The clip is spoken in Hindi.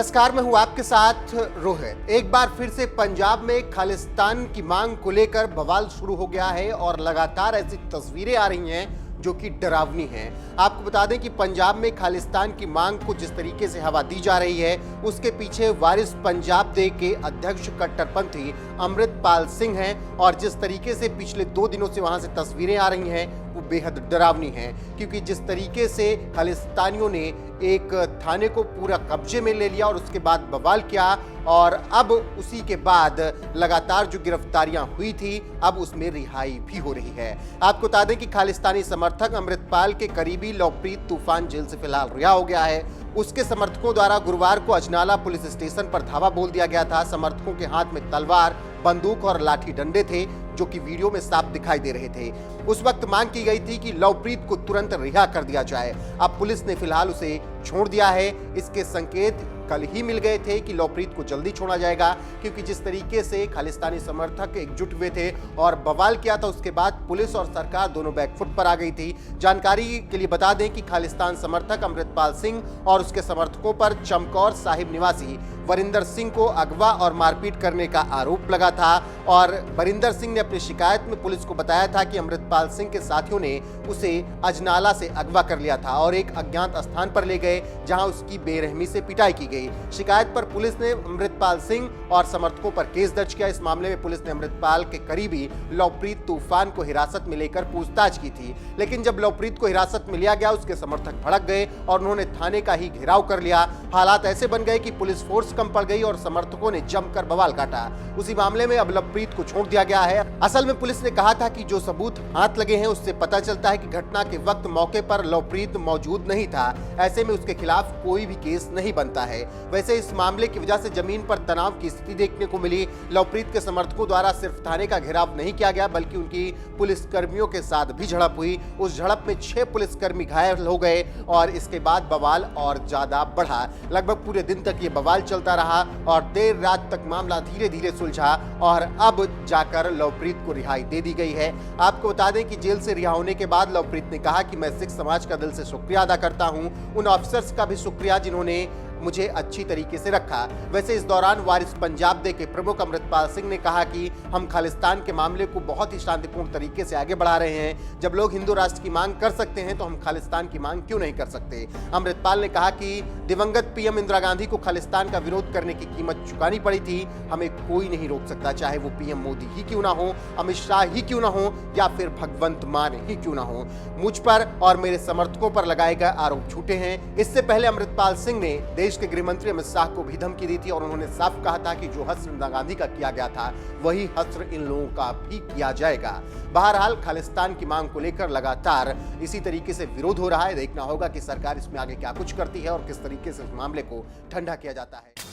नमस्कार, मैं हूं आपके साथ रोहित। एक बार फिर से पंजाब में खालिस्तान की मांग को लेकर बवाल शुरू हो गया है और लगातार ऐसी तस्वीरें आ रही हैं जो कि डरावनी हैं। आपको बता दें कि पंजाब में खालिस्तान की मांग को जिस तरीके से हवा दी जा रही है, उसके पीछे वारिस पंजाब दे के अध्यक्ष कट्टरपंथी अमृतपाल सिंह हैं और जिस तरीके से पिछले 2 दिनों से वहां से तस्वीरें आ रही हैं वो बेहद डरावनी हैं, क्योंकि जिस तरीके से खालिस्तानियों ने एक थाने को पूरा कब्जे में ले लिया और उसके बाद बवाल किया और अब उसी के बाद लगातार जो गिरफ्तारियां हुई थी अब उसमें रिहाई भी हो रही है। आपको बता दें कि खालिस्तानी समर्थक अमृतपाल के करीबी लवप्रीत तूफान जेल से फिलहाल रिहा हो गया है। उसके समर्थकों द्वारा गुरुवार को अजनाला पुलिस स्टेशन पर धावा बोल दिया गया था। समर्थकों के हाथ में तलवार, बंदूक और लाठी डंडे थे जो कि वीडियो में साफ दिखाई दे रहे थे। उस वक्त मांग की गई थी कि लवप्रीत को तुरंत रिहा कर दिया जाए। अब पुलिस ने फिलहाल उसे छोड़ दिया है। इसके संकेत कल ही मिल गए थे कि लवप्रीत को जल्दी छोड़ा जाएगा, क्योंकि जिस तरीके से खालिस्तानी समर्थक एकजुट हुए थे और बवाल किया था, उसके बाद पुलिस और सरकार दोनों बैकफुट पर आ गई थी। जानकारी के लिए बता दें कि खालिस्तान समर्थक अमृतपाल सिंह और उसके समर्थकों पर चमकौर साहिब निवासी वरिंदर सिंह को अगवा और मारपीट करने का आरोप लगा था और वरिंदर सिंह ने अपनी शिकायत में पुलिस को बताया था कि अमृतपाल सिंह के साथियों ने उसे अजनाला से अगवा कर लिया था और एक अज्ञात स्थान पर ले गए जहां उसकी बेरहमी से पिटाई की गई। शिकायत पर पुलिस ने अमृतपाल सिंह और समर्थकों पर केस दर्ज किया। इस मामले में पुलिस ने अमृतपाल के करीबी लवप्रीत तूफान को हिरासत में लेकर पूछताछ की थी, लेकिन जब लवप्रीत को हिरासत में लिया गया उसके समर्थक भड़क गए और उन्होंने थाने का ही घेराव कर लिया। हालात ऐसे बन गए कि पुलिस फोर्स कम पड़ गई और समर्थकों ने जमकर बवाल काटा। उसी मामले में अब लवप्रीत को छोड़ दिया गया है। असल में पुलिस ने कहा था कि जो सबूत हाथ लगे हैं उससे पता चलता है कि घटना के वक्त मौके पर लवप्रीत मौजूद नहीं था। ऐसे में उसके खिलाफ कोई भी केस नहीं बनता है। वैसे इस मामले की वजह से जमीन पर तनाव की स्थिति देखने को मिली। लवप्रीत के समर्थकों द्वारा सिर्फ थाने का घेराव नहीं किया गया बल्कि उनकी पुलिस कर्मियों के साथ भी झड़प हुई। उस झड़प में 6 पुलिसकर्मी घायल हो गए और इसके बाद बवाल और ज्यादा बढ़ा। लगभग पूरे दिन तक ये बवाल चलता रहा और देर रात तक मामला धीरे धीरे सुलझा और अब जाकर लवप्रीत को रिहाई दे दी गई है। आपको बता दें कि जेल से रिहा होने के बाद लवप्रीत ने कहा कि मैं सिख समाज का दिल से शुक्रिया अदा करता हूं, उन ऑफिसर्स का भी शुक्रिया जिन्होंने मुझे अच्छी तरीके से रखा। वैसे इस दौरान वारिस पंजाब दे के प्रमुख अमृतपाल सिंह ने कहा कि हम खालिस्तान के मामले को बहुत ही शांतिपूर्ण तरीके से आगे बढ़ा रहे हैं। जब लोग हिंदू राष्ट्र की मांग कर सकते हैं तो हम खालिस्तान की मांग क्यों नहीं कर सकते। अमृतपाल ने कहा कि दिवंगत पीएम इंदिरा गांधी को खालिस्तान का विरोध करने की कीमत चुकानी पड़ी थी। हमें कोई नहीं रोक सकता, चाहे वो पीएम मोदी ही क्यों ना हो, अमित शाह ही क्यों ना हो या फिर भगवंत मान ही क्यों ना हो। मुझ पर और मेरे समर्थकों पर लगाए गए आरोप झूठे हैं। इससे पहले अमृतपाल सिंह ने देश के गृह मंत्री अमित शाह को भी धमकी दी थी और उन्होंने साफ कहा था कि जो हस्र इंदिरा गांधी का किया गया था वही हस्र इन लोगों का भी किया जाएगा। बहरहाल खालिस्तान की मांग को लेकर लगातार इसी तरीके से विरोध हो रहा है। देखना होगा कि सरकार इसमें आगे क्या कुछ करती है और किस तरीके से इस मामले को ठंडा किया जाता है।